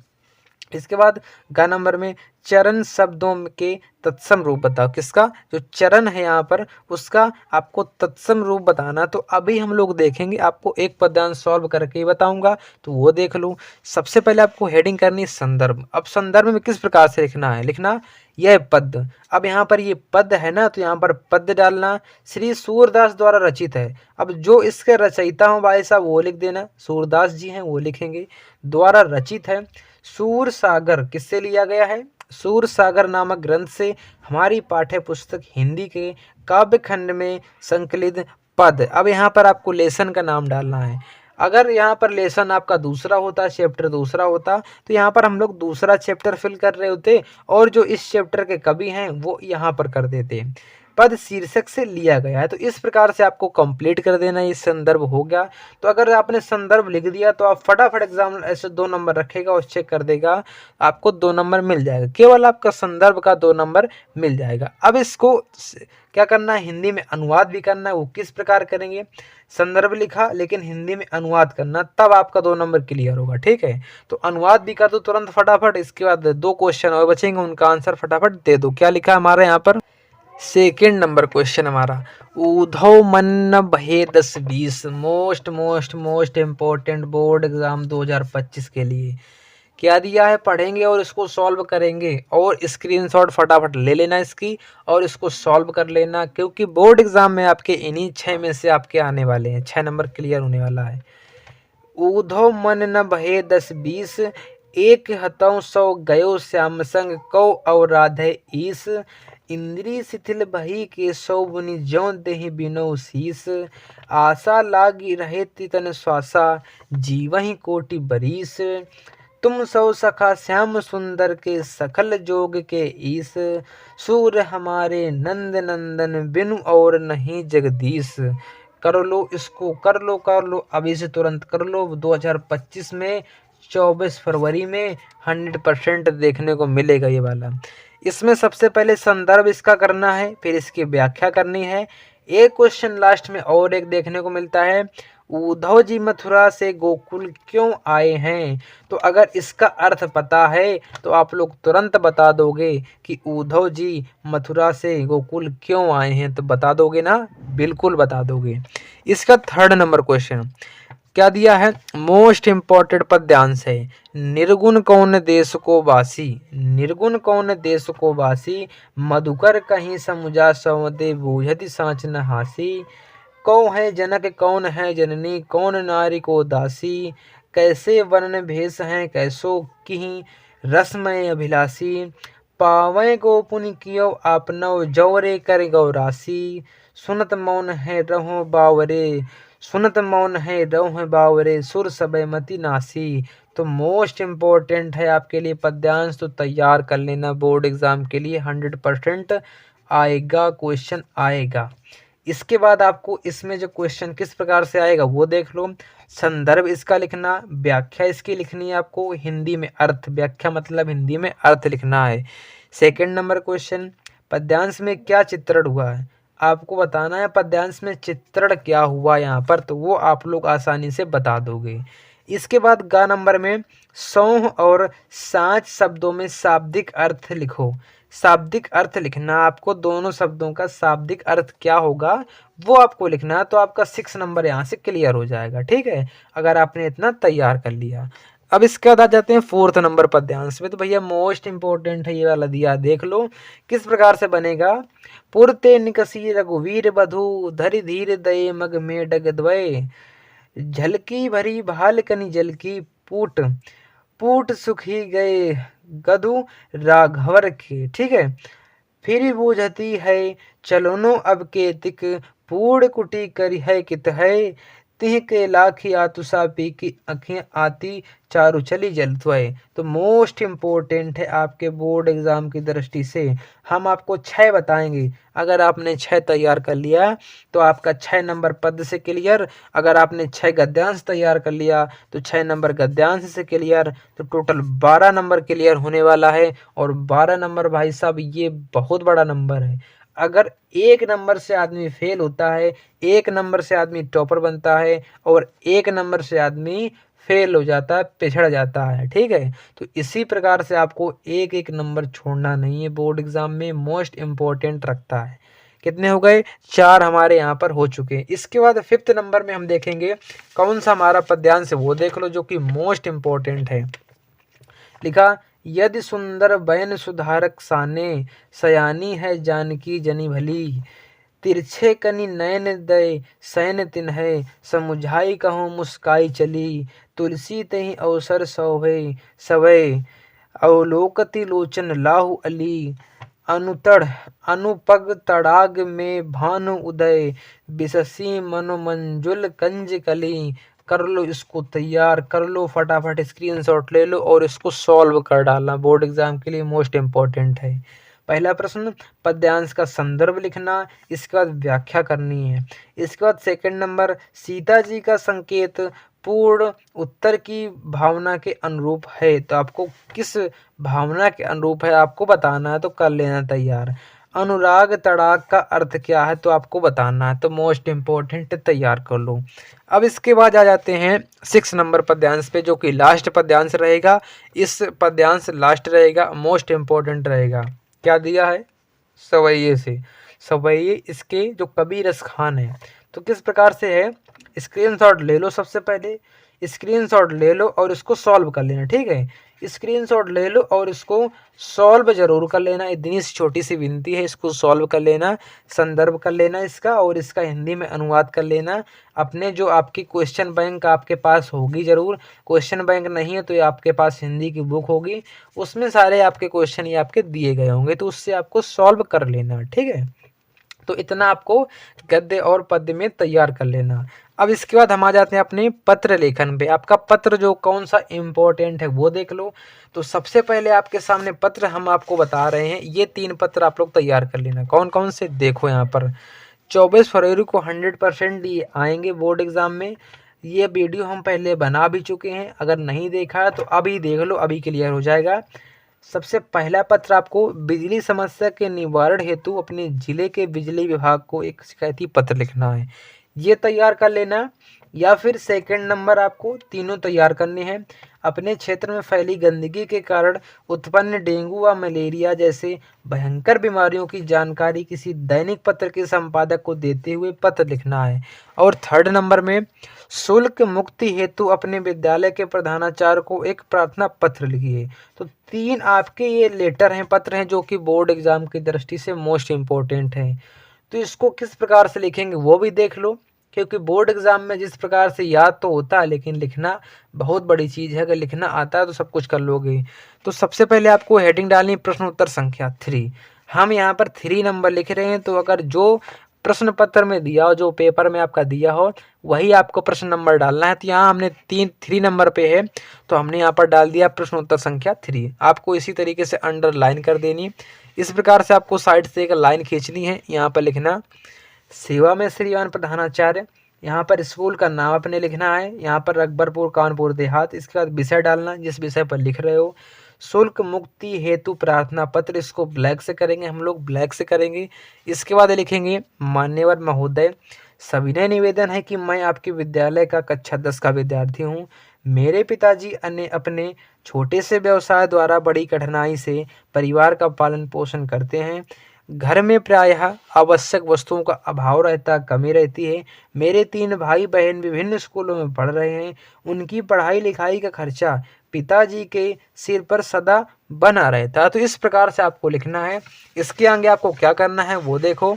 इसके बाद ग नंबर में चरण शब्दों के तत्सम रूप बताओ। किसका जो चरण है यहाँ पर उसका आपको तत्सम रूप बताना। तो अभी हम लोग देखेंगे, आपको एक पद्यांश सॉल्व करके ही बताऊंगा, तो वो देख लो। सबसे पहले आपको हेडिंग करनी है संदर्भ। अब संदर्भ में किस प्रकार से लिखना है, लिखना यह पद। अब यहाँ पर ये पद है ना, तो यहाँ पर पद डालना श्री सूरदास द्वारा रचित है। अब जो इसके रचयिता हो भाई साहब वो लिख देना, सूरदास जी हैं वो लिखेंगे। द्वारा रचित है, सूर सागर किससे लिया गया है, सूर सागर नामक ग्रंथ से हमारी पाठ्य पुस्तक हिंदी के काव्य खंड में संकलित पद। अब यहाँ पर आपको लेसन का नाम डालना है। अगर यहाँ पर लेसन आपका दूसरा होता, चैप्टर दूसरा होता, तो यहाँ पर हम लोग दूसरा चैप्टर फिल कर रहे होते और जो इस चैप्टर के कवि हैं वो यहाँ पर कर देते। पद शीर्षक से लिया गया है, तो इस प्रकार से आपको कंप्लीट कर देना। ये संदर्भ हो गया। तो अगर आपने संदर्भ लिख दिया तो आप फटाफट एग्जाम ऐसे 2 नंबर रखेगा और चेक कर देगा, आपको 2 नंबर मिल जाएगा। केवल आपका संदर्भ का 2 नंबर मिल जाएगा। अब इसको क्या करना है, हिंदी में अनुवाद भी करना है। वो किस प्रकार करेंगे, संदर्भ लिखा लेकिन हिंदी में अनुवाद करना, तब आपका 2 नंबर क्लियर होगा। ठीक है, तो अनुवाद भी कर दो तुरंत फटाफट। इसके बाद 2 क्वेश्चन और बचेंगे, उनका आंसर फटाफट दे दो। क्या लिखा है हमारे यहाँ पर, सेकेंड नंबर क्वेश्चन हमारा, ऊधव मन बहे 10-20 मोस्ट इम्पोर्टेंट बोर्ड एग्जाम 2025 के लिए क्या दिया है, पढ़ेंगे और इसको सॉल्व करेंगे। और स्क्रीनशॉट फटाफट ले लेना इसकी और इसको सॉल्व कर लेना, क्योंकि बोर्ड एग्जाम में आपके इन्हीं 6 में से आपके आने वाले हैं, 6 नंबर क्लियर होने वाला है। ऊधव मन न बहे 10-20, एक हतौ 100 गयो श्याम संग कौ और राधे ईस, इंद्री शिथिल बही के सौ बुनि ज्यों देहि बिनो शीस, आशा लागी रहे तितन श्वासा जीवहि कोटि बरीस, तुम सौ सखा श्याम सुंदर के सकल जोग के ईस, सूर हमारे नंद नंदन बिनु और नहीं जगदीश। कर लो इसको, कर लो अभी से तुरंत कर लो। 2025 में 24 फरवरी में 100% देखने को मिलेगा ये वाला। इसमें सबसे पहले संदर्भ इसका करना है, फिर इसकी व्याख्या करनी है। एक क्वेश्चन लास्ट में और एक देखने को मिलता है, उद्धव जी मथुरा से गोकुल क्यों आए हैं। तो अगर इसका अर्थ पता है तो आप लोग तुरंत बता दोगे कि उद्धव जी मथुरा से गोकुल क्यों आए हैं, तो बता दोगे ना, बिल्कुल बता दोगे। इसका थर्ड नंबर क्वेश्चन क्या दिया है, मोस्ट इम्पोर्टेंट पद्यांश है, निर्गुण कौन देश को वासी, निर्गुण कौन देश को वासी, मधुकर कहीं समुझा सौदे बूझति साँच न हासी, कौन है जनक कौन है जननी, कौन नारी को दासी, कैसे वर्ण भेष हैं कैसो की रसमय अभिलाषी, पावै को पुनि कियो आपनौ जौरे कर गौरासी, सुनत मौन है रहो बावरे, सुनत मौन है रहो बावरे, सुर सबे मति नासी। तो मोस्ट इम्पोर्टेंट है आपके लिए पद्यांश, तो तैयार कर लेना, बोर्ड एग्जाम के लिए 100% आएगा, क्वेश्चन आएगा। इसके बाद आपको इसमें जो क्वेश्चन किस प्रकार से आएगा वो देख लो। संदर्भ इसका लिखना, व्याख्या इसकी लिखनी है आपको, हिंदी में अर्थ, व्याख्या मतलब हिंदी में अर्थ लिखना है। सेकंड नंबर क्वेश्चन, पद्यांश में क्या चित्रण हुआ है, आपको बताना है पद्यांश में चित्रण क्या हुआ यहाँ पर, तो वो आप लोग आसानी से बता दोगे। इसके बाद ग नंबर में सौंह और साँच शब्दों में शाब्दिक अर्थ लिखो। शाब्दिक अर्थ लिखना आपको, दोनों शब्दों का शाब्दिक अर्थ क्या होगा वो आपको लिखना है, तो आपका 6 नंबर यहाँ से क्लियर हो जाएगा। ठीक है, अगर आपने इतना तैयार कर लिया। अब इसके बाद आ जाते हैं 4th नंबर पद्यांश में, तो भैया मोस्ट इंपॉर्टेंट है ये वाला दिया, देख लो किस प्रकार से बनेगा। पुरते निकसी रघुवीर बधु, धरि धीर दये मग में डग द्वय, झलकी भरी भाल कनि जलकी, पूट पूट सुखी गए गधु राघवर के। ठीक है, फिर बूझती है चलोनो अब के तिक, पूर्ण कुटी करी है कित है, तिह के लाखी आतुसा पी की आँखें आती चारु चली जलत्वय। तो मोस्ट इम्पोर्टेंट है आपके बोर्ड एग्जाम की दृष्टि से, हम आपको 6 बताएंगे। अगर आपने 6 तैयार कर लिया तो आपका 6 नंबर पद से क्लियर, अगर आपने 6 गद्यांश तैयार कर लिया तो 6 नंबर गद्यांश से क्लियर, तो टोटल 12 नंबर क्लियर होने वाला है। और 12 नंबर भाई साहब ये बहुत बड़ा नंबर है। अगर 1 नंबर से आदमी फेल होता है, 1 नंबर से आदमी टॉपर बनता है और 1 नंबर से आदमी फेल हो जाता है, पिछड़ जाता है, ठीक है। तो इसी प्रकार से आपको एक एक नंबर छोड़ना नहीं है, बोर्ड एग्जाम में मोस्ट इम्पोर्टेंट रखता है। कितने हो गए, 4 हमारे यहाँ पर हो चुके हैं। इसके बाद 5th नंबर में हम देखेंगे कौन सा हमारा पद्यांश है, वो देख लो, जो कि मोस्ट इम्पोर्टेंट है। लिखा, यदि सुंदर बयन सुधारक साने, सयानी है जानकी जनी भली, तिरछे कनि नयन दय सैन तिन्है, समुझाई कहूँ मुस्काई चली, तुलसी तहि अवसर सौभै सवै, अवलोकति लोचन लाहु अली, अनुतड़ अनुपग तड़ाग में भानु उदय, बिससी मनोमंजुल कंज कली। कर लो इसको तैयार, कर लो फटाफट, स्क्रीनशॉट ले लो और इसको सॉल्व कर डालना, बोर्ड एग्जाम के लिए मोस्ट इम्पोर्टेंट है। पहला प्रश्न, पद्यांश का संदर्भ लिखना, इसके बाद व्याख्या करनी है। इसके बाद सेकंड नंबर, सीता जी का संकेत पूर्ण उत्तर की भावना के अनुरूप है, तो आपको किस भावना के अनुरूप है आपको बताना है, तो कर लेना तैयार। अनुराग तड़ाग का अर्थ क्या है, तो आपको बताना है, तो मोस्ट इम्पोर्टेंट तैयार कर लो। अब इसके बाद आ जाते हैं 6 नंबर पद्यांश पे, जो कि लास्ट पद्यांश रहेगा। इस पद्यांश लास्ट रहेगा, मोस्ट इम्पोर्टेंट रहेगा। क्या दिया है, सवैये से, सवैये इसके जो कवि रस खान है। तो किस प्रकार से है, स्क्रीनशॉट ले लो, सबसे पहले स्क्रीनशॉट ले लो और इसको सॉल्व कर लेना, ठीक है। स्क्रीनशॉट ले लो और इसको सॉल्व जरूर कर लेना, इतनी सी छोटी सी विनती है, इसको सॉल्व कर लेना, संदर्भ कर लेना इसका, और इसका हिंदी में अनुवाद कर लेना। अपने जो आपकी क्वेश्चन बैंक आपके पास होगी जरूर, क्वेश्चन बैंक नहीं है तो ये आपके पास हिंदी की बुक होगी, उसमें सारे आपके क्वेश्चन ये आपके दिए गए होंगे, तो उससे आपको सॉल्व कर लेना, ठीक है। तो इतना आपको गद्य और पद्य में तैयार कर लेना। अब इसके बाद हम आ जाते हैं अपने पत्र लेखन पे। आपका पत्र जो कौन सा इम्पोर्टेंट है वो देख लो। तो सबसे पहले आपके सामने पत्र हम आपको बता रहे हैं, ये 3 पत्र आप लोग तैयार कर लेना। कौन कौन से, देखो यहाँ पर 24 फरवरी को 100% ये आएंगे बोर्ड एग्जाम में। ये वीडियो हम पहले बना भी चुके हैं, अगर नहीं देखा है तो अभी देख लो, अभी क्लियर हो जाएगा। सबसे पहला पत्र आपको बिजली समस्या के निवारण हेतु अपने जिले के बिजली विभाग को एक शिकायती पत्र लिखना है, ये तैयार कर लेना। या फिर सेकंड नंबर आपको तीनों तैयार करने हैं। अपने क्षेत्र में फैली गंदगी के कारण उत्पन्न डेंगू व मलेरिया जैसे भयंकर बीमारियों की जानकारी किसी दैनिक पत्र के संपादक को देते हुए पत्र लिखना है। और थर्ड नंबर में शुल्क मुक्ति हेतु अपने विद्यालय के प्रधानाचार्य को एक प्रार्थना पत्र लिखिए। तो 3 आपके ये लेटर हैं, पत्र हैं, जो कि बोर्ड एग्जाम की दृष्टि से मोस्ट इम्पोर्टेंट हैं। तो इसको किस प्रकार से लिखेंगे वो भी देख लो, क्योंकि बोर्ड एग्जाम में जिस प्रकार से याद तो होता है, लेकिन लिखना बहुत बड़ी चीज़ है। अगर लिखना आता है तो सब कुछ कर लोगे। तो सबसे पहले आपको हेडिंग डालनी, प्रश्न उत्तर संख्या 3। हम यहाँ पर 3 नंबर लिख रहे हैं, तो अगर जो प्रश्न पत्र में दिया हो, जो पेपर में आपका दिया हो, वही आपको प्रश्न नंबर डालना है। तो यहाँ हमने 3 नंबर पे है, तो हमने यहाँ पर डाल दिया प्रश्न उत्तर संख्या 3। आपको इसी तरीके से अंडरलाइन कर देनी। इस प्रकार से आपको साइड से एक लाइन खींचनी है, यहाँ पर लिखना सेवा में श्रीमान प्रधानाचार्य। यहाँ पर स्कूल का नाम अपने लिखना है, यहाँ पर अकबरपुर कानपुर देहात। इसके बाद विषय डालना, जिस विषय पर लिख रहे हो। शुल्क मुक्ति हेतु प्रार्थना पत्र, इसको ब्लैक से करेंगे, हम लोग ब्लैक से करेंगे। इसके बाद लिखेंगे, मान्यवर महोदय, सविनय निवेदन है कि मैं आपके विद्यालय का कक्षा 10 का विद्यार्थी हूँ। मेरे पिताजी अन्य अपने छोटे से व्यवसाय द्वारा बड़ी कठिनाई से परिवार का पालन पोषण करते हैं। घर में प्रायः आवश्यक वस्तुओं का अभाव रहता, कमी रहती है। मेरे 3 भाई बहन विभिन्न स्कूलों में पढ़ रहे हैं। उनकी पढ़ाई लिखाई का खर्चा पिताजी के सिर पर सदा बना रहता। तो इस प्रकार से आपको लिखना है। इसके आगे आपको क्या करना है वो देखो।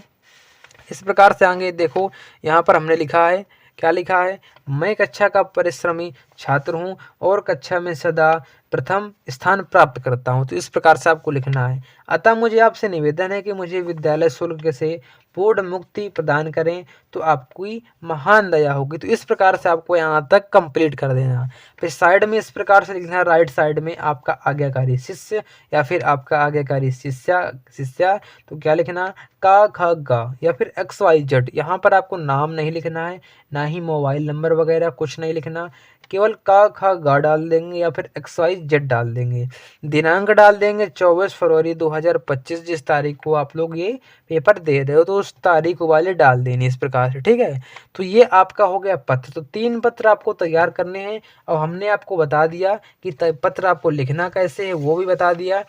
इस प्रकार से आगे देखो, यहाँ पर हमने लिखा है, क्या लिखा है, मैं कक्षा का परिश्रमी छात्र हूँ और कक्षा में सदा प्रथम स्थान प्राप्त करता हूँ। तो इस प्रकार से आपको लिखना है। अतः मुझे आपसे निवेदन है कि मुझे विद्यालय शुल्क से पूर्ण मुक्ति प्रदान करें, तो आपकी महान दया होगी। तो इस प्रकार से आपको यहाँ तक कंप्लीट कर देना। फिर साइड में इस प्रकार से लिखना है, राइट साइड में आपका आज्ञाकारी शिष्य या फिर आपका आज्ञाकारी शिष्या। तो क्या लिखना, का ख ग या फिर XYZ। यहाँ पर आपको नाम नहीं लिखना है, ना ही मोबाइल नंबर वगैरह कुछ नहीं लिखना, केवल का खा गा डाल देंगे या फिर XYZ डाल देंगे। दिनांक डाल देंगे 24 फरवरी 2025, जिस तारीख को आप लोग ये पेपर दे रहे हो तो उस तारीख वाले डाल देनी इस प्रकार से, ठीक है। तो ये आपका हो गया पत्र। तो 3 पत्र आपको तैयार करने हैं और हमने आपको बता दिया कि पत्र आपको लिखना कैसे है, वो भी बता दिया।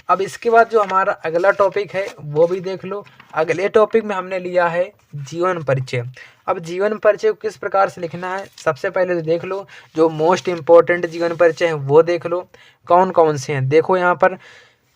अब इसके बाद जो हमारा अगला टॉपिक है वो भी देख लो। अगले टॉपिक में हमने लिया है जीवन परिचय। अब जीवन परिचय को किस प्रकार से लिखना है, सबसे पहले तो देख लो जो मोस्ट इम्पोर्टेंट जीवन परिचय है वो देख लो कौन कौन से हैं। देखो यहाँ पर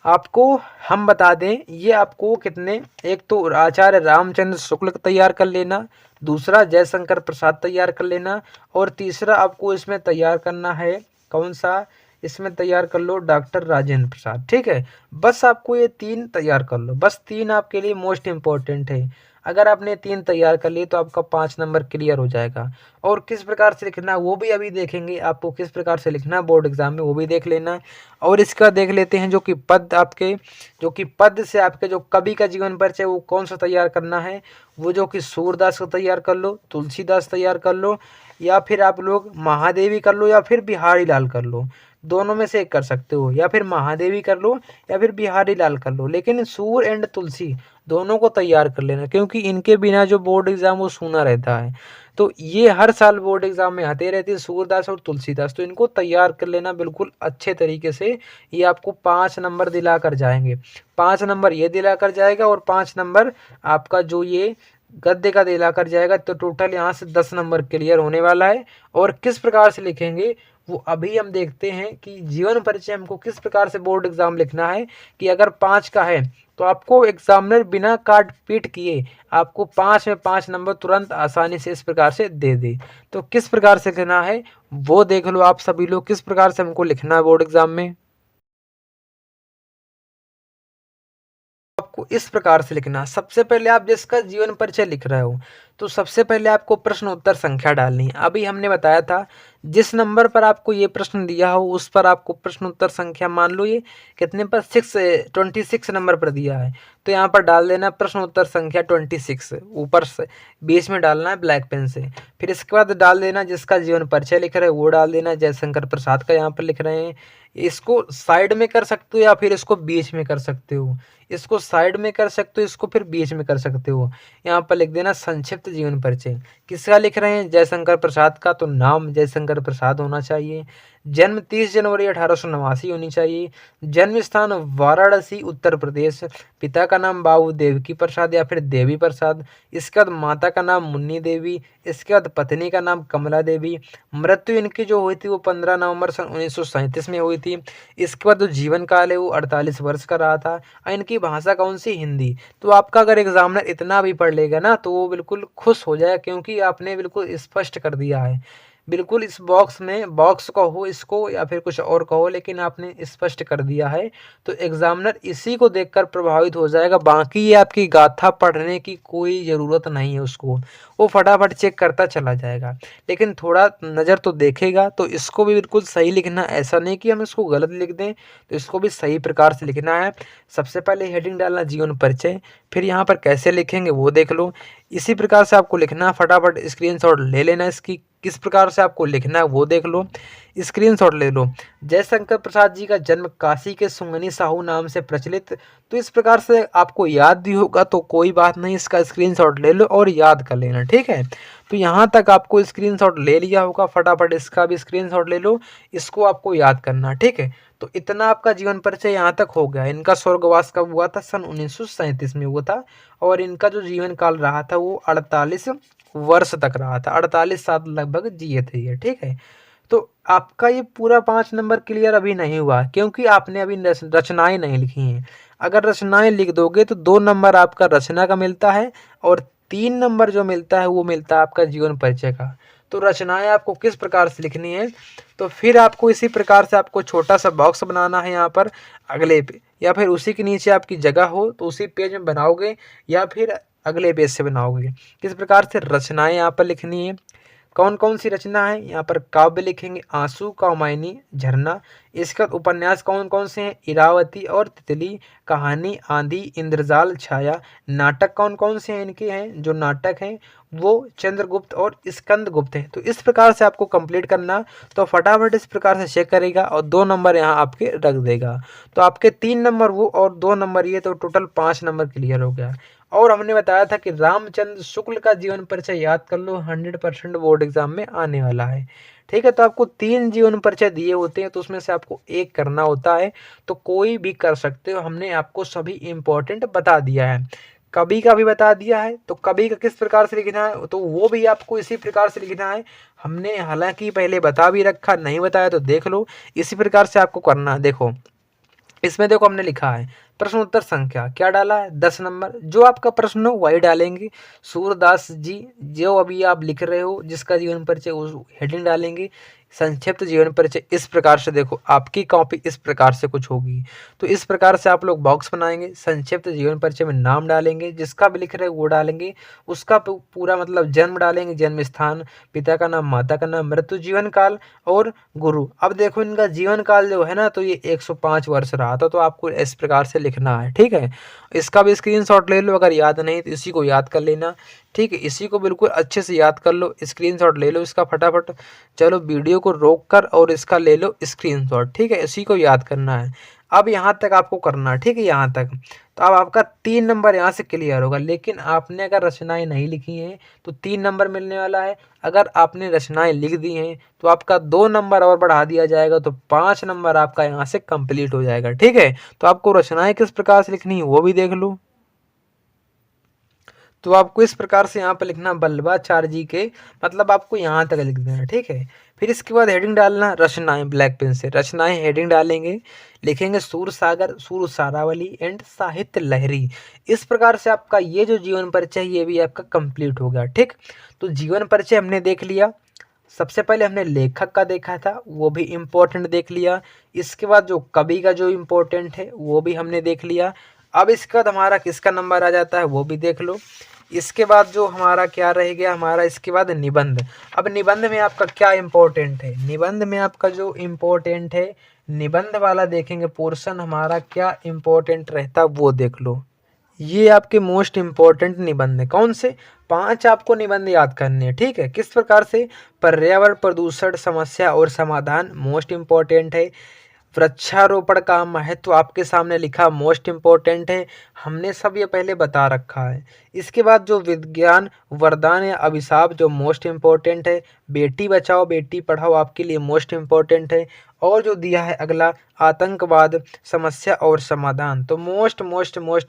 आपको हम बता दें, ये आपको कितने, एक तो आचार्य रामचंद्र शुक्ल तैयार कर लेना, दूसरा जयशंकर प्रसाद तैयार कर लेना, और तीसरा आपको इसमें तैयार करना है कौन सा, इसमें तैयार कर लो डॉक्टर राजेंद्र प्रसाद, ठीक है। बस आपको ये 3 तैयार कर लो, बस 3 आपके लिए मोस्ट इम्पोर्टेंट है। अगर आपने 3 तैयार कर लिए तो आपका 5 नंबर क्लियर हो जाएगा। और किस प्रकार से लिखना वो भी अभी देखेंगे, आपको किस प्रकार से लिखना बोर्ड एग्जाम में वो भी देख लेना। और इसका देख लेते हैं जो कि पद आपके, जो कि पद से आपके जो कवि का जीवन परिचय वो कौन सा तैयार करना है, वो जो कि सूरदास को तैयार कर लो, तुलसीदास तैयार कर लो, या फिर आप लोग महादेवी कर लो या फिर बिहारी लाल कर लो, दोनों में से एक कर सकते हो, या फिर महादेवी कर लो या फिर बिहारी लाल कर लो, लेकिन सूर एंड तुलसी दोनों को तैयार कर लेना, क्योंकि इनके बिना जो बोर्ड एग्जाम वो सूना रहता है। तो ये हर साल बोर्ड एग्जाम में आते रहते हैं सूरदास और तुलसीदास, तो इनको तैयार कर लेना बिल्कुल अच्छे तरीके से। ये आपको 5 नंबर दिला कर जाएंगे, 5 नंबर ये दिला कर जाएगा और 5 नंबर आपका जो ये गद्य का दिला कर जाएगा। तो टोटल यहाँ से 10 नंबर क्लियर होने वाला है। और किस प्रकार से लिखेंगे वो अभी हम देखते हैं कि जीवन परिचय हमको किस प्रकार से बोर्ड एग्जाम लिखना है, कि अगर 5 का है तो आपको एग्जामिनर बिना काट पीट किए आपको 5 में 5 नंबर तुरंत आसानी से इस प्रकार से दे दे। तो किस प्रकार से लिखना है वो देख लो आप सभी लोग, किस प्रकार से हमको लिखना है बोर्ड एग्जाम में। आपको इस प्रकार से लिखना, सबसे पहले आप जिसका जीवन परिचय लिख रहे हो तो सबसे पहले आपको प्रश्न उत्तर संख्या डालनी है। अभी हमने बताया था जिस नंबर पर आपको ये प्रश्न दिया हो उस पर आपको प्रश्न उत्तर संख्या, मान लो ये कितने पर 26 नंबर पर दिया है तो यहाँ पर डाल देना प्रश्न उत्तर संख्या 26, ऊपर से बीच में डालना है ब्लैक पेन से। फिर इसके बाद डाल देना जिसका जीवन परिचय लिख रहे हो वो डाल देना, जयशंकर प्रसाद का यहाँ पर लिख रहे हैं। इसको साइड में कर सकते हो या फिर इसको बीच में कर सकते हो, इसको साइड में कर सकते हो, इसको फिर बीच में कर सकते हो। यहाँ पर लिख देना संक्षिप्त जीवन परिचय। किसका लिख रहे हैं, जयशंकर प्रसाद का, तो नाम जयशंकर प्रसाद होना चाहिए। जन्म 30 जनवरी 1889 होनी चाहिए। जन्म स्थान वाराणसी उत्तर प्रदेश। पिता का नाम बाबू देवकी प्रसाद या फिर देवी प्रसाद। इसके बाद माता का नाम मुन्नी देवी। इसके बाद पत्नी का नाम कमला देवी। मृत्यु इनकी जो हुई थी वो 15 नवंबर सन 1937 में हुई थी। इसके बाद जो जीवन काल है वो 48 वर्ष का रहा था। और इनकी भाषा कौन सी, हिंदी। तो आपका अगर एग्जामिनर इतना भी पढ़ लेगा ना तो वो बिल्कुल खुश हो जाए, क्योंकि आपने बिल्कुल स्पष्ट कर दिया है। बिल्कुल इस बॉक्स में, बॉक्स कहो इसको या फिर कुछ और कहो, लेकिन आपने स्पष्ट कर दिया है। तो एग्जामिनर इसी को देखकर प्रभावित हो जाएगा, बाकी ये आपकी गाथा पढ़ने की कोई ज़रूरत नहीं है उसको, वो फटाफट चेक करता चला जाएगा। लेकिन थोड़ा नज़र तो देखेगा। तो इसको भी बिल्कुल सही लिखना, ऐसा नहीं कि हम इसको गलत लिख दें, तो इसको भी सही प्रकार से लिखना है। सबसे पहले हेडिंग डालना जीवन परिचय, फिर यहाँ पर कैसे लिखेंगे वो देख लो। इसी प्रकार से आपको लिखना, फटाफट स्क्रीनशॉट ले लेना इसकी, किस प्रकार से आपको लिखना है वो देख लो, स्क्रीनशॉट ले लो। जयशंकर प्रसाद जी का जन्म काशी के सुंगनी साहू नाम से प्रचलित, तो इस प्रकार से आपको याद भी होगा तो कोई बात नहीं, इसका स्क्रीनशॉट ले लो और याद कर लेना, ठीक है। तो यहाँ तक आपको स्क्रीनशॉट ले लिया होगा, फटाफट इसका भी स्क्रीनशॉट ले लो, इसको आपको याद करना, ठीक है। तो इतना आपका जीवन परिचय यहाँ तक हो गया। इनका स्वर्गवास कब हुआ था, सन 1937 में हुआ था। और इनका जो जीवन काल रहा था वो 48 वर्ष तक रहा था, 48 साल लगभग जिए थे ये, ठीक है। तो आपका ये पूरा 5 नंबर क्लियर अभी नहीं हुआ, क्योंकि आपने अभी रचनाएं नहीं लिखी हैं। अगर रचनाएं लिख दोगे तो 2 नंबर आपका रचना का मिलता है और 3 नंबर जो मिलता है वो मिलता है आपका जीवन परिचय का। तो रचनाएं आपको किस प्रकार से लिखनी है, तो फिर आपको इसी प्रकार से आपको छोटा सा बॉक्स बनाना है यहाँ पर अगले पे, या फिर उसी के नीचे आपकी जगह हो तो उसी पेज में बनाओगे या फिर अगले पेज से बनाओगे। किस प्रकार से रचनाएं यहाँ पर लिखनी है, कौन कौन सी रचना है, यहाँ पर काव्य लिखेंगे, आंसू, कामायनी, झरना, इसके बाद उपन्यास कौन कौन से हैं? इरावती और तितली, कहानी आंधी, इंद्रजाल, छाया। नाटक कौन कौन से हैं? इनके हैं जो नाटक हैं वो चंद्रगुप्त और स्कंदगुप्त है। तो इस प्रकार से आपको कंप्लीट करना, तो फटाफट इस प्रकार से चेक करेगा और 2 नंबर यहाँ आपके रख देगा। तो आपके 3 नंबर वो और 2 नंबर ये, तो टोटल 5 नंबर क्लियर हो गया। और हमने बताया था कि रामचंद्र शुक्ल का जीवन परिचय याद कर लो, 100% बोर्ड एग्जाम में आने वाला है। ठीक है, तो आपको 3 जीवन परिचय दिए होते हैं, तो उसमें से आपको एक करना होता है, तो कोई भी कर सकते हो। हमने आपको सभी इंपॉर्टेंट बता दिया है, कवि का भी बता दिया है। तो कवि का किस प्रकार से लिखना है, तो वो भी आपको इसी प्रकार से लिखना है। हमने हालांकि पहले बता भी रखा, नहीं बताया तो देख लो, इसी प्रकार से आपको करना है। देखो इसमें देखो हमने लिखा है प्रश्न उत्तर संख्या क्या डाला है, 10 नंबर। जो आपका प्रश्न हो वही डालेंगे। सूरदास जी जो अभी आप लिख रहे हो जिसका जीवन परिचय, उस हेडिंग डालेंगे। संक्षिप्त जीवन परिचय इस प्रकार से, देखो आपकी कॉपी इस प्रकार से कुछ होगी, तो इस प्रकार से आप लोग बॉक्स बनाएंगे। संक्षिप्त जीवन परिचय में नाम डालेंगे, जिसका भी लिख रहे हो वो डालेंगे, उसका पूरा मतलब जन्म डालेंगे, जन्म स्थान, पिता का नाम, माता का नाम, मृत्यु, जीवन काल और गुरु। अब देखो इनका जीवन काल जो है ना, तो ये 105 वर्ष रहा था, तो आपको इस प्रकार से लिखना है। ठीक है, इसका भी स्क्रीनशॉट ले लो, अगर याद नहीं तो इसी को याद कर लेना। ठीक है, इसी को बिल्कुल अच्छे से याद कर लो, स्क्रीनशॉट ले लो इसका फटाफट। चलो वीडियो को रोक कर और इसका ले लो स्क्रीनशॉट। ठीक है, इसी को याद करना है। अब यहाँ तक आपको करना है, ठीक है, यहाँ तक। तो अब आपका 3 नंबर यहाँ से क्लियर होगा। लेकिन आपने अगर रचनाएं नहीं लिखी हैं तो 3 नंबर मिलने वाला है। अगर आपने रचनाएं लिख दी हैं तो आपका 2 नंबर और बढ़ा दिया जाएगा, तो 5 नंबर आपका यहाँ से कंप्लीट हो जाएगा। ठीक है, तो आपको रचनाएं किस प्रकार से लिखनी है वो भी देख लो। तो आपको इस प्रकार से यहाँ पर लिखना वल्लभाचार्य जी के, मतलब आपको यहाँ तक लिख देना। ठीक है, फिर इसके बाद हेडिंग डालना रचनाएं, ब्लैक पेन से रचनाएं हेडिंग डालेंगे, लिखेंगे सूर सागर, सूर सारावली एंड साहित्य लहरी। इस प्रकार से आपका ये जो जीवन परिचय ये भी आपका कंप्लीट हो गया। ठीक, तो जीवन परिचय हमने देख लिया। सबसे पहले हमने लेखक का देखा था, वो भी इम्पोर्टेंट देख लिया। इसके बाद जो कवि का जो इम्पोर्टेंट है वो भी हमने देख लिया। अब इसके बाद हमारा किसका नंबर आ जाता है वो भी देख लो। इसके बाद जो हमारा क्या रह गया, हमारा इसके बाद निबंध। अब निबंध में आपका क्या इम्पोर्टेंट है, निबंध में आपका जो इम्पोर्टेंट है, निबंध वाला देखेंगे पोर्शन हमारा क्या इम्पोर्टेंट रहता वो देख लो। ये आपके मोस्ट इम्पोर्टेंट निबंध है। कौन से? 5 आपको निबंध याद करने हैं। ठीक है, किस प्रकार से? पर्यावरण प्रदूषण समस्या और समाधान मोस्ट इम्पोर्टेंट है। वृक्षारोपण का महत्व आपके सामने लिखा मोस्ट इम्पोर्टेंट है, हमने सब ये पहले बता रखा है। इसके बाद जो विज्ञान वरदान या अभिशाप जो मोस्ट इम्पोर्टेंट है, बेटी बचाओ बेटी पढ़ाओ आपके लिए मोस्ट इम्पोर्टेंट है। और जो दिया है अगला आतंकवाद समस्या और समाधान, तो मोस्ट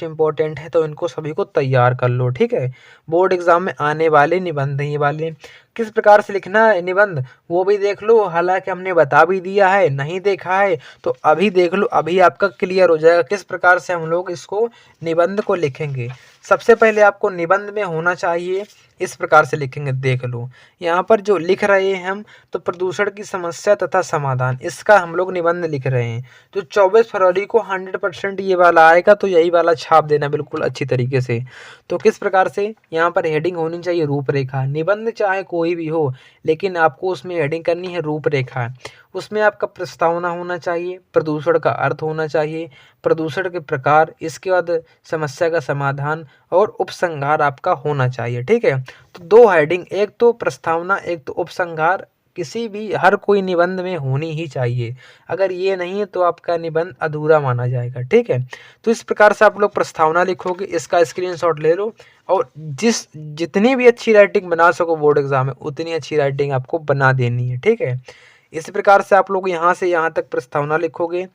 इम्पोर्टेंट है, तो इनको सभी को तैयार कर लो। ठीक है, बोर्ड एग्जाम में आने वाले निबंध ये वाले। किस प्रकार से लिखना है निबंध वो भी देख लो, हालांकि हमने बता भी दिया है, नहीं देखा है तो अभी देख लो, अभी आपका क्लियर हो जाएगा किस प्रकार से हम लोग इसको निबंध को लिखेंगे। सबसे पहले आपको निबंध में होना चाहिए, इस प्रकार से लिखेंगे, देख लो यहाँ पर जो लिख रहे हैं हम, तो प्रदूषण की समस्या तथा समाधान, इसका हम लोग निबंध लिख रहे हैं। तो 24 फरवरी को 100% ये वाला आएगा, तो यही वाला छाप देना बिल्कुल अच्छी तरीके से। तो किस प्रकार से यहाँ पर हेडिंग होनी चाहिए रूपरेखा। निबंध चाहे कोई भी हो, लेकिन आपको उसमें हेडिंग करनी है रूपरेखा। उसमें आपका प्रस्तावना होना चाहिए, प्रदूषण का अर्थ होना चाहिए, प्रदूषण के प्रकार, इसके बाद समस्या का समाधान और उपसंहार आपका होना चाहिए। ठीक है, तो 2 हेडिंग, एक तो प्रस्तावना एक तो उपसंहार, किसी भी हर कोई निबंध में होनी ही चाहिए। अगर ये नहीं है तो आपका निबंध अधूरा माना जाएगा। ठीक है, तो इस प्रकार से आप लोग प्रस्तावना लिखोगे, इसका स्क्रीनशॉट ले लो और जितनी भी अच्छी राइटिंग बना सको बोर्ड एग्जाम में उतनी अच्छी राइटिंग आपको बना देनी है। ठीक है, इस प्रकार से आप लोग यहाँ से यहाँ तक प्रस्तावना लिखोगे।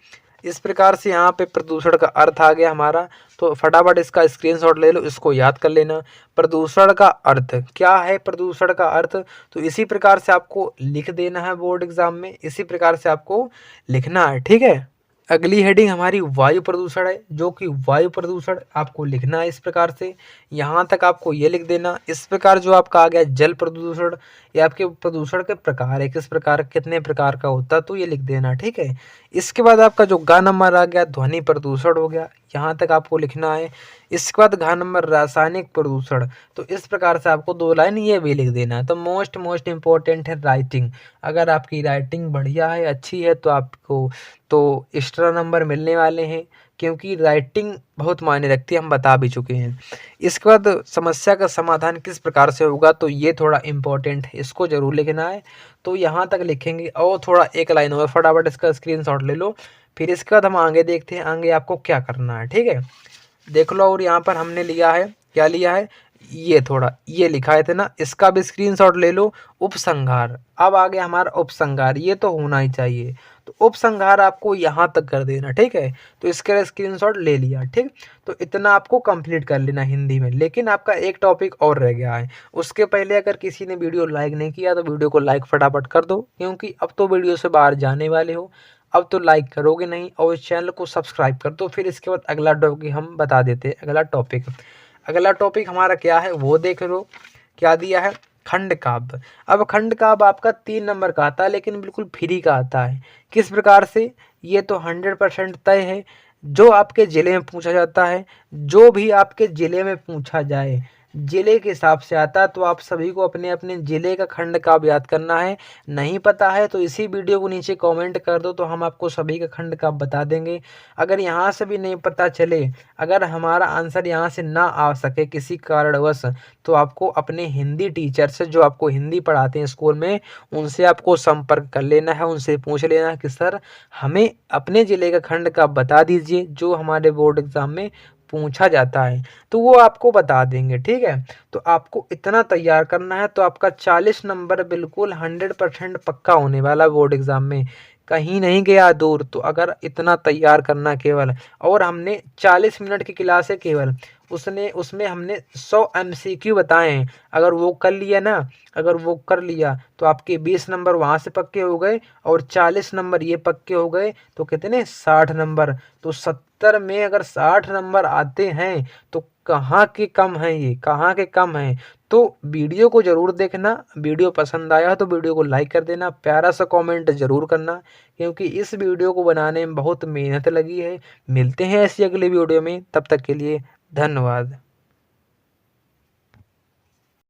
इस प्रकार से यहाँ पे प्रदूषण का अर्थ आ गया हमारा, तो फटाफट इसका स्क्रीनशॉट ले लो, इसको याद कर लेना। प्रदूषण का अर्थ क्या है, प्रदूषण का अर्थ, तो इसी प्रकार से आपको लिख देना है बोर्ड एग्जाम में, इसी प्रकार से आपको लिखना है। ठीक है, अगली हेडिंग हमारी वायु प्रदूषण है, जो कि वायु प्रदूषण आपको लिखना है इस प्रकार से, यहाँ तक आपको ये लिख देना। इस प्रकार जो आपका आ गया जल प्रदूषण, ये आपके प्रदूषण के प्रकार है, किस प्रकार कितने प्रकार का होता है, तो ये लिख देना। ठीक है, इसके बाद आपका जो गा नंबर आ गया ध्वनि प्रदूषण हो गया, यहाँ तक आपको लिखना है। इसके बाद घ नंबर रासायनिक प्रदूषण, तो इस प्रकार से आपको 2 लाइन ये भी लिख देना है। तो मोस्ट इम्पोर्टेंट है राइटिंग। अगर आपकी राइटिंग बढ़िया है, अच्छी है, तो आपको तो एक्स्ट्रा नंबर मिलने वाले हैं, क्योंकि राइटिंग बहुत मायने रखती है, हम बता भी चुके हैं। इसके बाद समस्या का समाधान किस प्रकार से होगा, तो ये थोड़ा इम्पोर्टेंट है, इसको ज़रूर लिखना है। तो यहाँ तक लिखेंगे और थोड़ा एक लाइन और फटाफट इसका स्क्रीनशॉट ले लो। फिर इसके बाद हम आगे देखते हैं, आगे आपको क्या करना है, ठीक है। देख लो, और यहाँ पर हमने लिया है, क्या लिया है, ये थोड़ा ये लिखा थे ना, इसका भी स्क्रीनशॉट ले लो। उपसंहार, अब आगे हमारा उपसंहार, ये तो होना ही चाहिए। तो उपसंहार आपको यहाँ तक कर देना, ठीक है। तो इसका स्क्रीनशॉट ले लिया, ठीक। तो इतना आपको कंप्लीट कर लेना हिंदी में। लेकिन आपका एक टॉपिक और रह गया है। उसके पहले अगर किसी ने वीडियो लाइक नहीं किया तो वीडियो को लाइक फटाफट कर दो, क्योंकि अब तो वीडियो से बाहर जाने वाले हो, अब तो लाइक करोगे नहीं, और इस चैनल को सब्सक्राइब कर दो। फिर इसके बाद अगला टॉपिक हम बता देते हैं। अगला टॉपिक हमारा क्या है वो देख लो, क्या दिया है, खंड काव्य। अब खंड काव्य आपका 3 नंबर का आता है, लेकिन बिल्कुल फ्री का आता है। किस प्रकार से, ये तो 100% तय है। जो आपके ज़िले में पूछा जाता है, जो भी आपके ज़िले में पूछा जाए, ज़िले के हिसाब से आता है। तो आप सभी को अपने अपने ज़िले का खंड काव्य याद करना है। नहीं पता है तो इसी वीडियो को नीचे कमेंट कर दो, तो हम आपको सभी का खंड काव्य बता देंगे। अगर यहाँ से भी नहीं पता चले, अगर हमारा आंसर यहाँ से ना आ सके किसी कारणवश, तो आपको अपने हिंदी टीचर से, जो आपको हिंदी पढ़ाते हैं स्कूल में, उनसे आपको संपर्क कर लेना है। उनसे पूछ लेना है कि सर हमें अपने ज़िले का खंड काव्य बता दीजिए, जो हमारे बोर्ड एग्ज़ाम में पूछा जाता है, तो वो आपको बता देंगे, ठीक है। तो आपको इतना तैयार करना है, तो आपका 40 नंबर बिल्कुल 100% पक्का होने वाला बोर्ड एग्ज़ाम में, कहीं नहीं गया दूर। तो अगर इतना तैयार करना केवल, और हमने 40 मिनट की क्लास है केवल, उसमें हमने 100 MCQ बताए हैं। अगर वो कर लिया ना, अगर वो कर लिया, तो आपके 20 नंबर वहाँ से पक्के हो गए, और 40 नंबर ये पक्के हो गए, तो कितने, 60 नंबर। तो 70 में अगर 60 नंबर आते हैं, तो कहाँ के कम हैं, ये कहाँ के कम हैं। तो वीडियो को ज़रूर देखना। वीडियो पसंद आया तो वीडियो को लाइक कर देना, प्यारा सा कमेंट ज़रूर करना, क्योंकि इस वीडियो को बनाने में बहुत मेहनत लगी है। मिलते हैं ऐसी अगली वीडियो में, तब तक के लिए धन्यवाद।